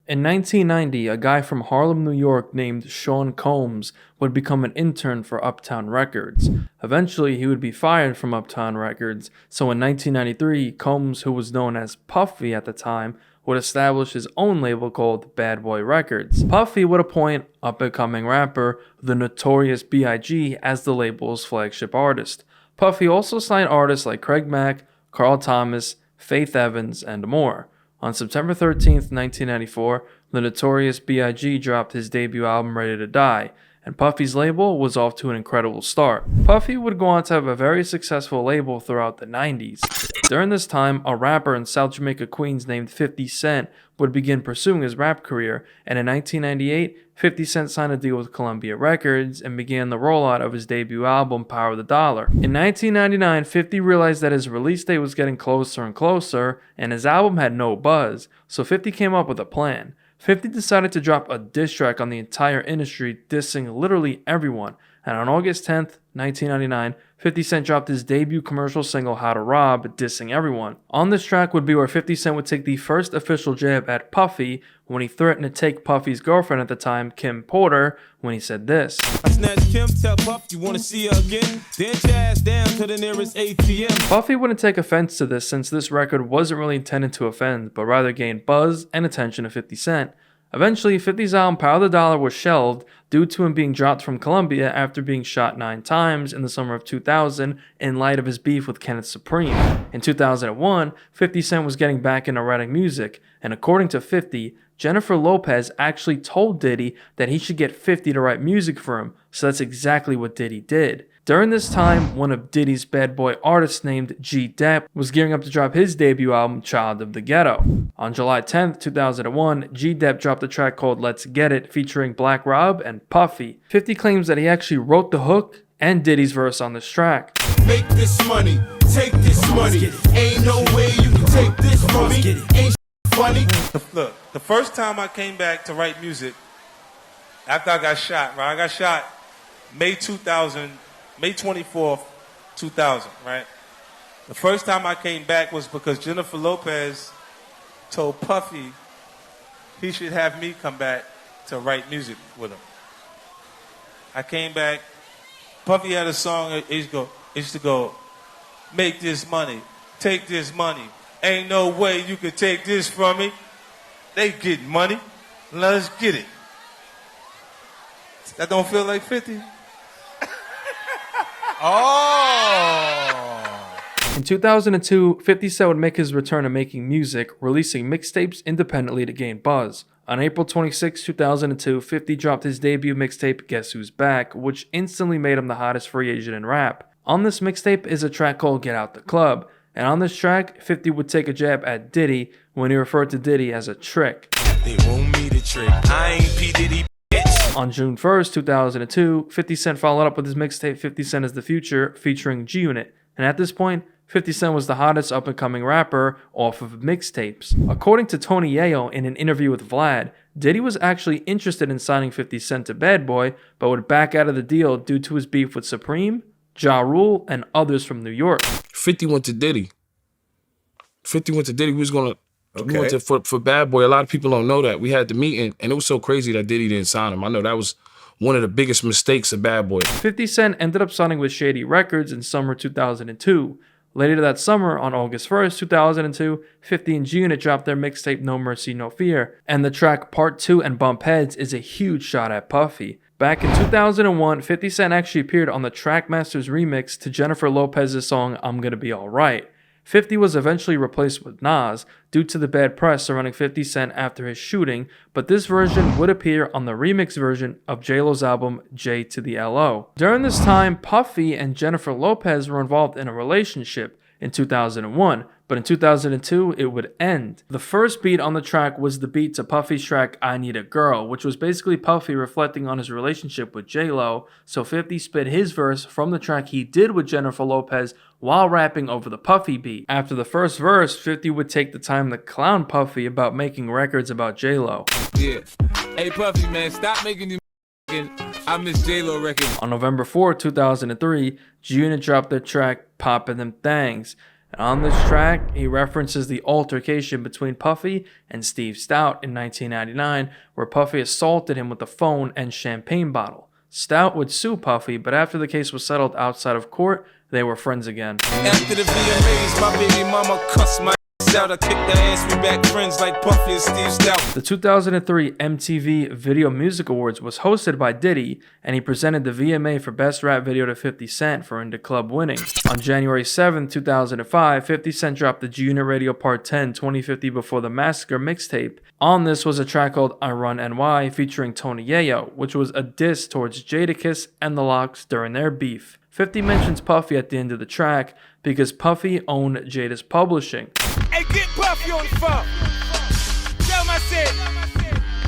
In 1990, a guy from Harlem, New York named Sean Combs would become an intern for Uptown Records. Eventually, he would be fired from Uptown Records, so in 1993, Combs, who was known as Puffy at the time, would establish his own label called Bad Boy Records. Puffy would appoint up-and-coming rapper The Notorious B.I.G. as the label's flagship artist. Puffy also signed artists like Craig Mack, Carl Thomas, Faith Evans, and more. On September 13th, 1994, the Notorious B.I.G. dropped his debut album Ready to Die, and Puffy's label was off to an incredible start. Puffy would go on to have a very successful label throughout the 90s. During this time, a rapper in South Jamaica, Queens named 50 Cent would begin pursuing his rap career, and in 1998, 50 Cent signed a deal with Columbia Records and began the rollout of his debut album, Power the Dollar. In 1999, 50 realized that his release date was getting closer and closer, and his album had no buzz, so 50 came up with a plan. 50 decided to drop a diss track on the entire industry, dissing literally everyone, and on August 10th, 1999, 50 Cent dropped his debut commercial single How to Rob, dissing everyone. On this track would be where 50 Cent would take the first official jab at Puffy when he threatened to take Puffy's girlfriend at the time, Kim Porter, when he said this. I snatched Kim, tell Puff you wanna see her again, then your ass down to the nearest ATM. Puffy wouldn't take offense to this since this record wasn't really intended to offend, but rather gain buzz and attention of 50 Cent. Eventually, 50's album Power the Dollar was shelved due to him being dropped from Columbia after being shot 9 times in the summer of 2000 in light of his beef with Kenneth Supreme. In 2001, 50 Cent was getting back into writing music, and according to 50, Jennifer Lopez actually told Diddy that he should get 50 to write music for him, so that's exactly what Diddy did. During this time, one of Diddy's bad boy artists named G-Dep was gearing up to drop his debut album, Child of the Ghetto. On July 10th, 2001, G-Dep dropped a track called Let's Get It featuring Black Rob and Puffy. 50 claims that he actually wrote the hook and Diddy's verse on this track. Make this money, take this money, ain't no way you can take this from me, ain't funny. Look, the first time I came back to write music, after I got shot, right? I got shot May 24th, 2000, right? The first time I came back was because Jennifer Lopez told Puffy he should have me come back to write music with him. I came back, Puffy had a song, it used to go, make this money, take this money, ain't no way you can take this from me. They get money, let's get it. That don't feel like 50? Oh! In 2002, 50 Cent would make his return to making music, releasing mixtapes independently to gain buzz. On April 26, 2002, 50 dropped his debut mixtape, Guess Who's Back, which instantly made him the hottest free agent in rap. On this mixtape is a track called Get Out the Club, and on this track, 50 would take a jab at Diddy when he referred to Diddy as a trick. They want me to trick, I ain't P. Diddy. On June 1st, 2002, 50 Cent followed up with his mixtape 50 Cent is the Future featuring G-Unit, and at this point, 50 Cent was the hottest up-and-coming rapper off of mixtapes. According to Tony Yayo in an interview with Vlad, Diddy was actually interested in signing 50 Cent to Bad Boy, but would back out of the deal due to his beef with Supreme, Ja Rule, and others from New York. 50 went to Diddy. 50 went to Diddy. We went to, for Bad Boy. A lot of people don't know that. We had the meeting, and it was so crazy that Diddy didn't sign him. I know that was one of the biggest mistakes of Bad Boy. 50 Cent ended up signing with Shady Records in summer 2002. Later that summer, on August 1st, 2002, 50 and G-Unit dropped their mixtape No Mercy, No Fear, and the track Part 2 and Bump Heads is a huge shot at Puffy. Back in 2001, 50 Cent actually appeared on the Trackmasters remix to Jennifer Lopez's song I'm Gonna Be Alright. 50 was eventually replaced with Nas due to the bad press surrounding 50 Cent after his shooting, but this version would appear on the remix version of J-Lo's album J to the L.O. During this time, Puffy and Jennifer Lopez were involved in a relationship in 2001, but in 2002, it would end. The first beat on the track was the beat to Puffy's track I Need a Girl, which was basically Puffy reflecting on his relationship with J-Lo, so 50 spit his verse from the track he did with Jennifer Lopez while rapping over the Puffy beat. After the first verse, 50 would take the time to clown Puffy about making records about J-Lo. Yeah. Hey Puffy, man, stop making these I Miss J-Lo records. On November 4, 2003, G-Unit dropped their track Poppin' Them Thangs. And on this track, he references the altercation between Puffy and Steve Stout in 1999, where Puffy assaulted him with a phone and champagne bottle. Stout would sue Puffy, but after the case was settled outside of court, they were friends again. After the VMAs, my baby mama cussed my out. I kicked the ass, we back friends like Puffy and Steve Stout. The 2003 MTV Video Music Awards was hosted by Diddy, and he presented the VMA for Best Rap Video to 50 Cent for In Da Club winning. On January 7, 2005, 50 Cent dropped the G-Unit Radio Part 10 2050 Before the Massacre mixtape. On this was a track called I Run NY featuring Tony Yayo, which was a diss towards Jadakiss and the Lox during their beef. 50 mentions Puffy at the end of the track because Puffy owned Jada's publishing. Hey, get Puffy on the phone. Tell him I said,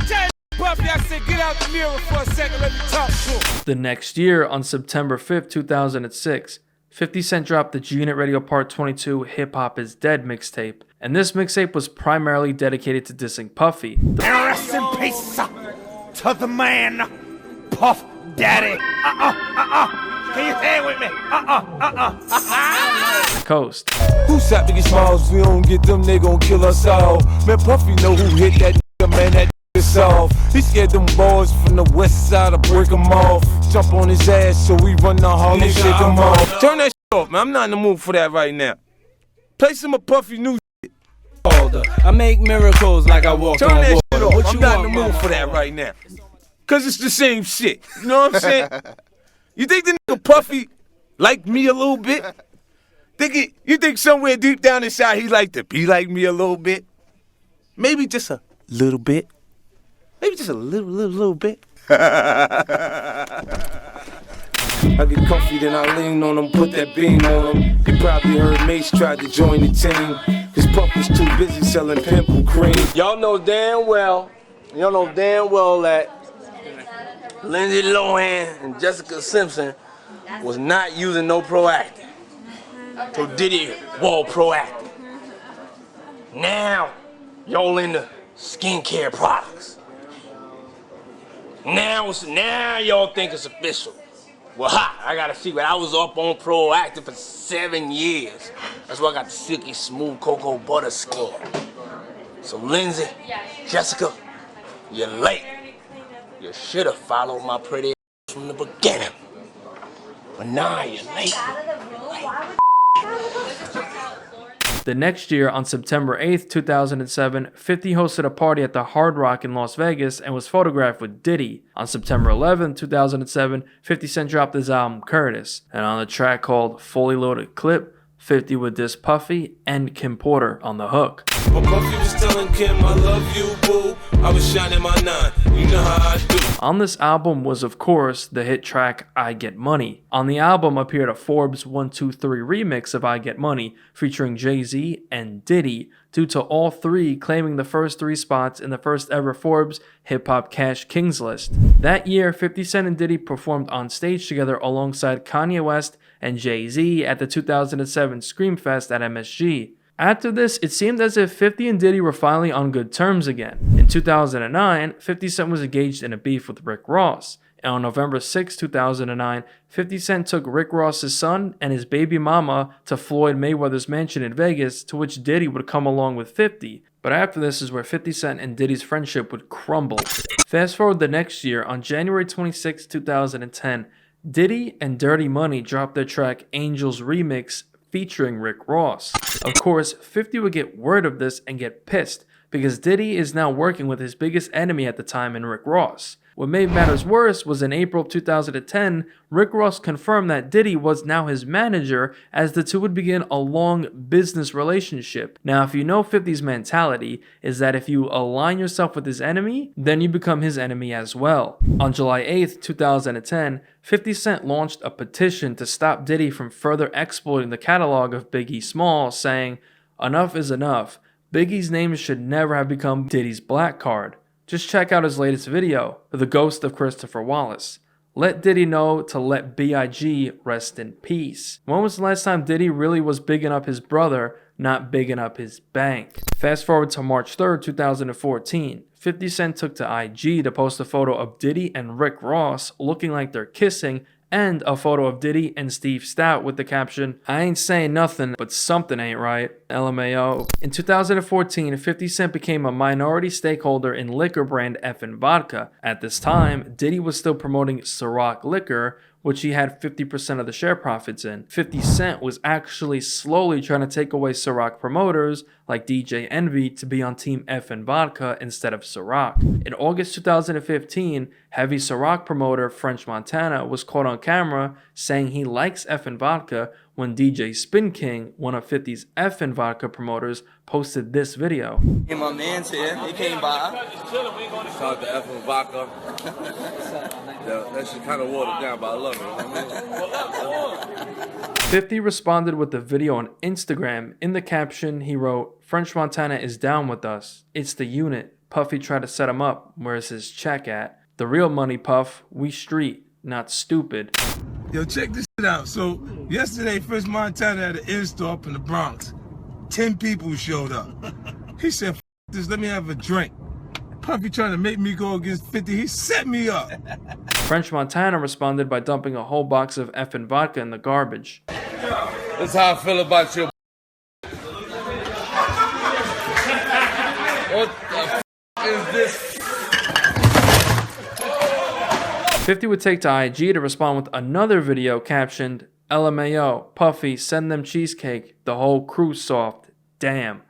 tell Puffy I said, get out the mirror for a second, let me talk to him. The next year, on September 5th, 2006, 50 Cent dropped the G-Unit Radio Part 22 Hip Hop Is Dead mixtape, and this mixtape was primarily dedicated to dissing Puffy. And rest in peace to the man, Puff Daddy. Can you say it with me? Coast. Who shot Biggie Smalls? We don't get them, they gon' kill us all. Man, Puffy know who hit that nigga, man, that nigga soft. He scared them boys from the west side to break them off. Jump on his ass so we run the Harlem, shake him off. Turn that shit off, man. I'm not in the mood for that right now. Play some of Puffy new shit. I make miracles like I walk Turn on that water. shit off. What I'm you not in want, the mood mama? for that right now. Cause it's the same shit. You know what I'm saying? You think the nigga Puffy like me a little bit? You think somewhere deep down inside he like to be like me a little bit? Maybe just a little bit. Maybe just a little bit. I get comfy, then I lean on him, put that beam on him. You probably heard Mace tried to join the team. Cause Puff was too busy selling pimple cream. Y'all know damn well that Lindsay Lohan and Jessica Simpson was not using no Proactive. So Diddy was Proactive. Now, y'all into skincare products. Now y'all think it's official. Well, I got a secret. I was up on Proactive for 7 years. That's why I got the silky smooth cocoa butter skin. So Lindsay, Jessica, you're late. You should have followed my pretty ass from the beginning. But now you're late. The next year, on September 8th, 2007, 50 hosted a party at the Hard Rock in Las Vegas and was photographed with Diddy. On September 11th, 2007, 50 Cent dropped his album Curtis, and on the track called Fully Loaded Clip, 50 would diss Puffy and Kim Porter on the hook. When Puffy was telling Kim, I love you, boo, I was shining my nine. You know how I do. On this album was, of course, the hit track I Get Money. On the album appeared a Forbes 123 remix of I Get Money featuring Jay-Z and Diddy, due to all three claiming the first 3 spots in the first ever Forbes Hip Hop Cash Kings list. That year, 50 Cent and Diddy performed on stage together alongside Kanye West and Jay-Z at the 2007 Screamfest at MSG. After this, it seemed as if 50 and Diddy were finally on good terms again. In 2009, 50 Cent was engaged in a beef with Rick Ross. And on November 6, 2009, 50 Cent took Rick Ross's son and his baby mama to Floyd Mayweather's mansion in Vegas, to which Diddy would come along with 50. But after this is where 50 Cent and Diddy's friendship would crumble. Fast forward the next year, on January 26, 2010, Diddy and Dirty Money dropped their track Angels Remix featuring Rick Ross. Of course, 50 would get word of this and get pissed, because Diddy is now working with his biggest enemy at the time in Rick Ross. What made matters worse was in April of 2010, Rick Ross confirmed that Diddy was now his manager, as the two would begin a long business relationship. Now, if you know 50's mentality, is that if you align yourself with his enemy, then you become his enemy as well. On July 8th, 2010, 50 Cent launched a petition to stop Diddy from further exploiting the catalog of Biggie Smalls, saying, "Enough is enough. Biggie's name should never have become Diddy's black card." Just check out his latest video, The Ghost of Christopher Wallace. Let Diddy know to let B.I.G. rest in peace. When was the last time Diddy really was bigging up his brother, not bigging up his bank? Fast forward to March 3rd, 2014. 50 Cent took to IG to post a photo of Diddy and Rick Ross looking like they're kissing and a photo of Diddy and Steve Stout with the caption, "I ain't saying nothing, but something ain't right, LMAO." In 2014, 50 Cent became a minority stakeholder in liquor brand Effin' Vodka. At this time, Diddy was still promoting Ciroc liquor, which he had 50% of the share profits in. 50 Cent was actually slowly trying to take away Ciroc promoters like DJ Envy to be on Team Effin' Vodka instead of Ciroc. In August 2015, heavy Ciroc promoter French Montana was caught on camera saying he likes Effin' Vodka when DJ Spin King, one of 50's Effin' Vodka promoters, posted this video. And my man's here. He came by. Shout out to Effin' Vodka. That shit kind of watered down, but I love it. 50 responded with the video on Instagram. In the caption, he wrote, "French Montana is down with us. It's the unit. Puffy tried to set him up. Where's his check at? The real money, Puff. We street, not stupid." Yo, check this shit out. So, yesterday, French Montana had an in-store up in the Bronx. 10 people showed up. He said, "F this, let me have a drink." Puffy trying to make me go against 50. He set me up. French Montana responded by dumping a whole box of Effin' Vodka in the garbage. That's how I feel about your. What the is this? 50 would take to IG to respond with another video captioned, "LMAO, Puffy, send them cheesecake. The whole crew soft. Damn."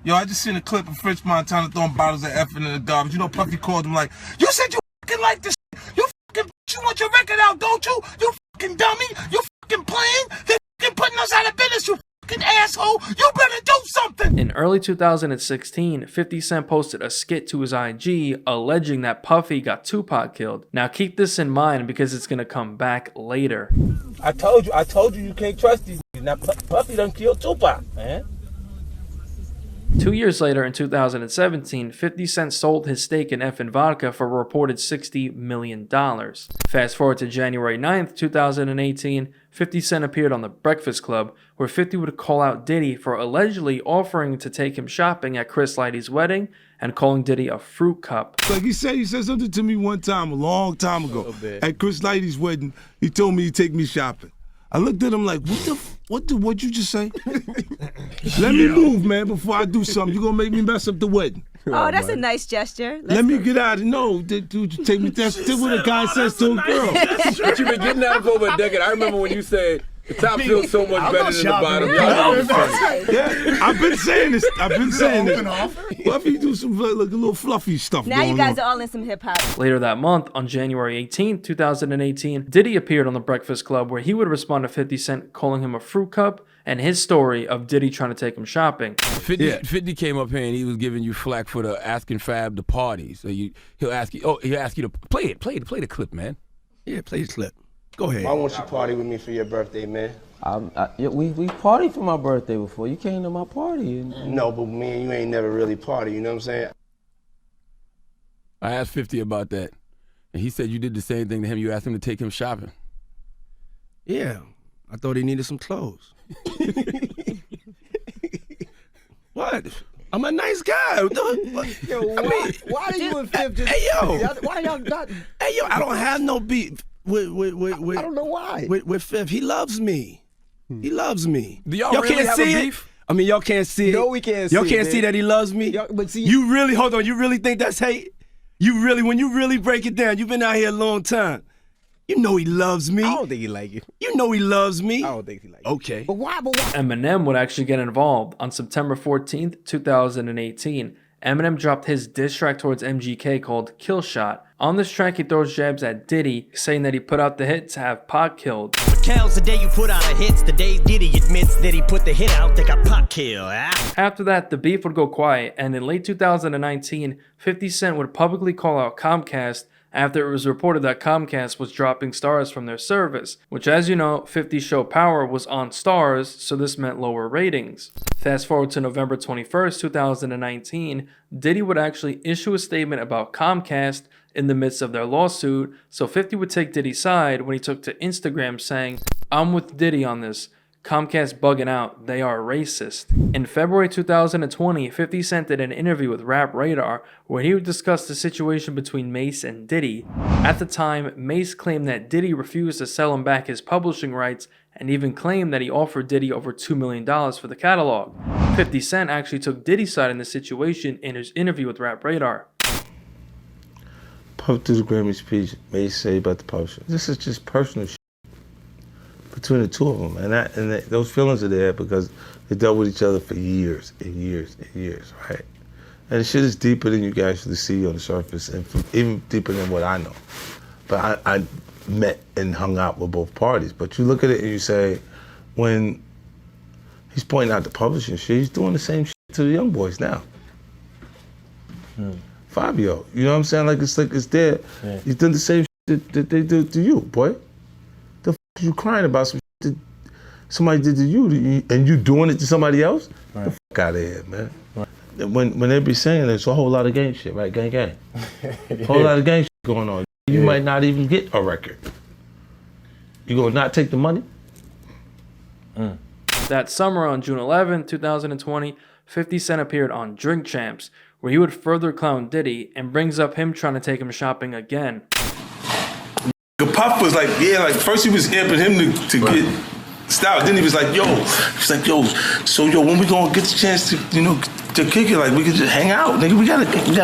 Yo, I just seen a clip of French Montana throwing bottles of effing in the garbage. You know, Puffy called him like, "You said you fucking like this. You fucking you want your record out, don't you? You fucking dummy. You fucking playing. They fucking putting us out of business, you fucking asshole. You better do something." In early 2016, 50 Cent posted a skit to his IG alleging that Puffy got Tupac killed. Now keep this in mind because it's gonna come back later. I told you you can't trust these niggas. Now Puffy done killed Tupac, man. 2 years later, in 2017, 50 Cent sold his stake in Effin' Vodka for a reported $60 million. Fast forward to January 9th, 2018, 50 Cent appeared on The Breakfast Club, where 50 would call out Diddy for allegedly offering to take him shopping at Chris Lighty's wedding and calling Diddy a fruit cup. Like he said something to me one time, a long time ago, at Chris Lighty's wedding. He told me he'd take me shopping. I looked at him like, what'd you just say? Let me move, man, before I do something. You gonna make me mess up the wedding. Oh, that's a nice gesture. Let me get out of no, dude, take me. That's what a guy says to a girl. But you've been getting that for over a decade. I remember when you said the top feels so much better than the bottom. Yeah, I've been saying this. Puffy do some like a little fluffy stuff. Now you guys are all in some hip hop. Later that month, on January 18th, 2018, Diddy appeared on The Breakfast Club, where he would respond to 50 Cent calling him a fruit cup and his story of Diddy trying to take him shopping. 50 came up here and he was giving you flack for the asking Fab to party. So he'll ask you to play the clip, man. Yeah, play the clip. Go ahead. Why won't you party with me for your birthday, man? We partied for my birthday before. You came to my party. No, but me and you ain't never really party, you know what I'm saying? I asked 50 about that, and he said you did the same thing to him. You asked him to take him shopping. Yeah, I thought he needed some clothes. What? I'm a nice guy. Yo, why are you and Fif just... Hey, yo. Why y'all not... Hey, yo, I don't have no beef with I don't know why. With Fif. He loves me. He loves me. Do y'all really can't have see a it? beef? I mean, y'all can't see it. No, we can't see it. Y'all can't see that he loves me? But see... You really, hold on, you really think that's hate? When you really break it down, you've been out here a long time. You know he loves me. I don't think he like you. You know he loves me. I don't think he like you. Okay. But why? Eminem would actually get involved. On September 14th, 2018, Eminem dropped his diss track towards MGK called Kill Shot. On this track, he throws jabs at Diddy, saying that he put out the hit to have Pac killed. Counts the day you put out a hits, the day Diddy admits that he put the hit out, they got Pac killed. After that, the beef would go quiet, and in late 2019, 50 Cent would publicly call out Comcast after it was reported that Comcast was dropping stars from their service, which, as you know, 50's show Power was on stars, so this meant lower ratings. Fast forward to November 21st, 2019, Diddy would actually issue a statement about Comcast in the midst of their lawsuit, so 50 would take Diddy's side when he took to Instagram saying, "I'm with Diddy on this. Comcast bugging out, they are racist. In February 2020, 50 Cent did an interview with Rap Radar where he would discuss the situation between Mace and Diddy. At the time, Mace claimed that Diddy refused to sell him back his publishing rights and even claimed that he offered Diddy over $2 million for the catalog. 50 Cent actually took Diddy's side in the situation in his interview with Rap Radar. Puff through the Grammy speech, Mace say about the publisher. This is just personal shit between the two of them, and those feelings are there because they dealt with each other for years and years and years, right? And the shit is deeper than you can actually see on the surface, and even deeper than what I know. But I met and hung out with both parties. But you look at it and you say, when he's pointing out the publishing shit, he's doing the same shit to the young boys now. Fabio, you know what I'm saying? Like it's there. Yeah. He's done the same shit that they do to you, boy. The f you crying about some shit that somebody did to you, and you doing it to somebody else? Right. The fuck out of here, man. Right. When they be saying there's a whole lot of gang shit, right? Gang. A whole lot of gang shit going on. You might not even get a record. You gonna not take the money? That summer on June 11, 2020, 50 Cent appeared on Drink Champs, where he would further clown Diddy and brings up him trying to take him shopping again. Puff was like, yeah, like first he was amping him to get stout. Then he was like, yo, so when we gonna get the chance to, to kick it, like we could just hang out, nigga. We gotta kick it.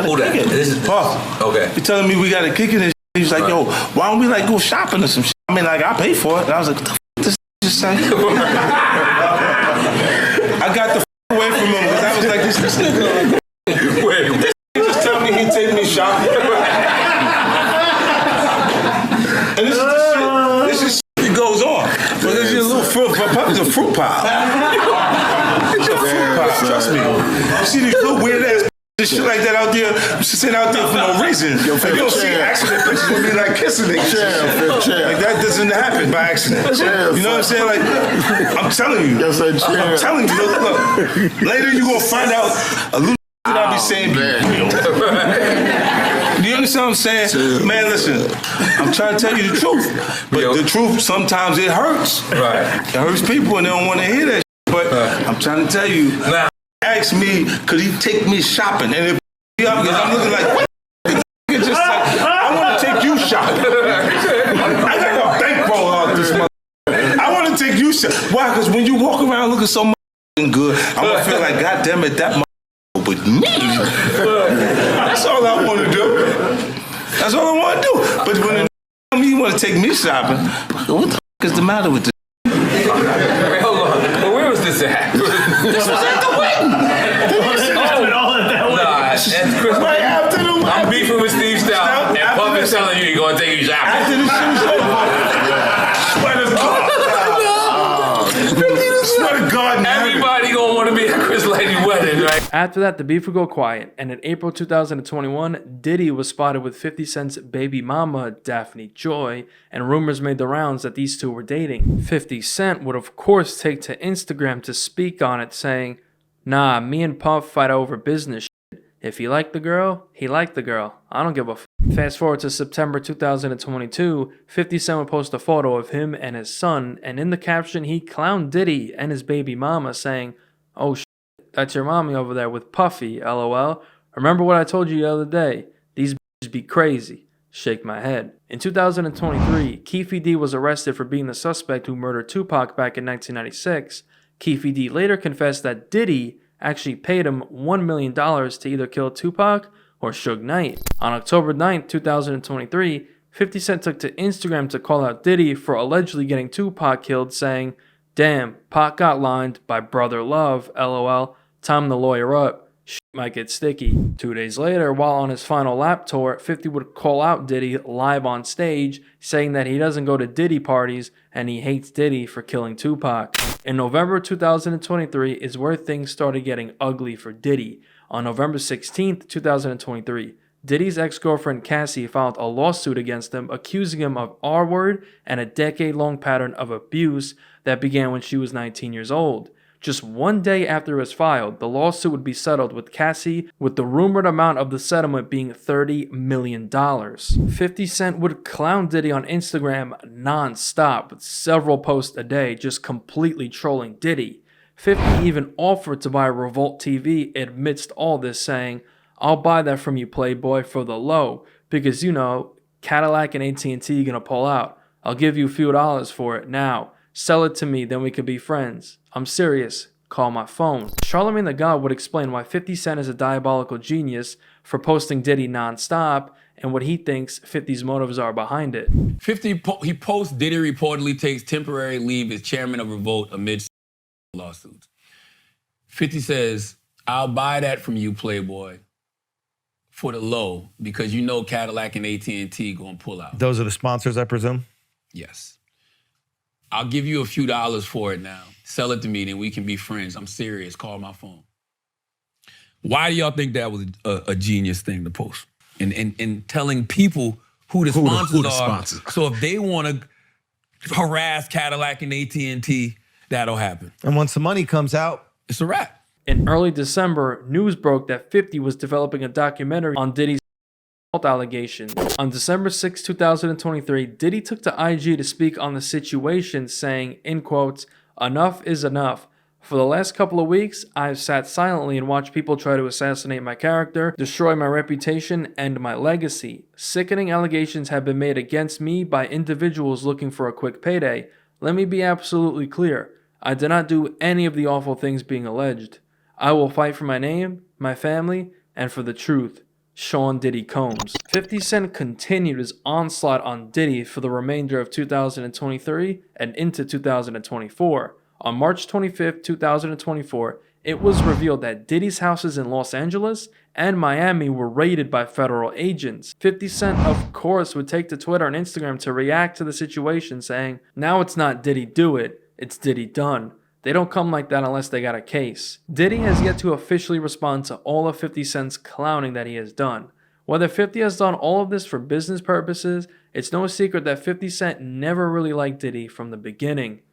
This is Puff. Okay. He telling me we gotta kick it. And he was like, yo, why don't we like go shopping or some shit? I mean, like I pay for it. And I was like, what the f this just say? I got the f away from him because I was like, this nigga. Wait, this just tell me he'd take me shopping. And this is shit that goes on. But this is a little fruit. Puppy's a fruit pile. It's a fruit pile. Trust me. You see these little weird ass shit like that out there, sitting out there for no reason. If you don't see accident pictures, it'll be like kissing niggas. Like that doesn't happen by accident. You know what I'm saying? Like, I'm telling you. I'm telling you. Look, later you gonna find out a little that I be saying. Do you understand what I'm saying? Man, listen, I'm trying to tell you the truth. But the truth, sometimes it hurts. Right. It hurts people and they don't want to hear that shit. But I'm trying to tell you, ask me, could he take me shopping? And if because I'm looking like, what? It's just like, I want to take you shopping. I got a bankroll out this mother. I want to take you shopping. Why? Because when you walk around looking so good, I'm going to feel like, God damn it, that with me. That's all I want to do. That's all I want to do. But when you want to take me shopping, what the f is the matter with this? Wait, hold on. Well, where was this at? This was at the wedding. And Chris, right after the wedding. I'm beefing with Steve Stout, and Puff is telling you he's going to take you shopping. After the shit was over. Swear to God. Swear to God. Everybody going to want to be at Chris Lady's wedding, right? After that, the beef would go quiet, and in April 2021, Diddy was spotted with 50 Cent's baby mama, Daphne Joy, and rumors made the rounds that these two were dating. 50 Cent would of course take to Instagram to speak on it, saying, nah, me and Puff fight over business shit. If he liked the girl, he liked the girl. I don't give a f. Fast forward to September 2022, 50 Cent would post a photo of him and his son, and in the caption, he clowned Diddy and his baby mama, saying, oh shit, that's your mommy over there with Puffy, lol. Remember what I told you the other day? These bitches be crazy. Shake my head. In 2023, Keefe D was arrested for being the suspect who murdered Tupac back in 1996. Keefe D later confessed that Diddy actually paid him $1 million to either kill Tupac or Suge Knight. On October 9th, 2023, 50 Cent took to Instagram to call out Diddy for allegedly getting Tupac killed, saying, damn, Pac got lined by Brother Love, lol, time to lawyer up, shit might get sticky. 2 days later, while on his final lap tour, 50 would call out Diddy live on stage, saying that he doesn't go to Diddy parties and he hates Diddy for killing Tupac. In November 2023 is where things started getting ugly for Diddy. On November 16th, 2023, Diddy's ex-girlfriend Cassie filed a lawsuit against him, accusing him of R-word and a decade-long pattern of abuse that began when she was 19 years old. Just 1 day after it was filed, the lawsuit would be settled with Cassie, with the rumored amount of the settlement being $30 million. 50 Cent would clown Diddy on Instagram non-stop, with several posts a day just completely trolling Diddy. 50 even offered to buy Revolt TV amidst all this, saying, "I'll buy that from you, Playboy, for the low, because you know, Cadillac and AT&T gonna pull out. I'll give you a few dollars for it now. Sell it to me, then we could be friends. I'm serious. Call my phone." Charlamagne the God would explain why 50 Cent is a diabolical genius for posting Diddy non-stop and what he thinks 50's motives are behind it. 50, he posts Diddy reportedly takes temporary leave as chairman of Revolt amidst lawsuits. 50 says, "I'll buy that from you, Playboy, for the low, because you know Cadillac and AT&T gonna pull out." Those are the sponsors, I presume? Yes. "I'll give you a few dollars for it now. Sell it to me, then we can be friends. I'm serious. Call my phone." Why do y'all think that was a genius thing to post? And telling people who the sponsors are. So if they want to harass Cadillac and AT&T, that'll happen. And once the money comes out, it's a wrap. In early December, news broke that 50 was developing a documentary on Diddy's allegations. On December 6, 2023, Diddy took to IG to speak on the situation, saying, in quotes, "Enough is enough. For the last couple of weeks, I've sat silently and watched people try to assassinate my character, destroy my reputation, and my legacy. Sickening allegations have been made against me by individuals looking for a quick payday. Let me be absolutely clear. I did not do any of the awful things being alleged. I will fight for my name, my family, and for the truth. Sean Diddy Combs." 50 Cent continued his onslaught on Diddy for the remainder of 2023 and into 2024. On March 25, 2024, it was revealed that Diddy's houses in Los Angeles and Miami were raided by federal agents. 50 Cent, of course, would take to Twitter and Instagram to react to the situation, saying, "Now it's not Diddy do it, it's Diddy done. They don't come like that unless they got a case." Diddy has yet to officially respond to all of 50 Cent's clowning that he has done. Whether 50 has done all of this for business purposes, it's no secret that 50 Cent never really liked Diddy from the beginning.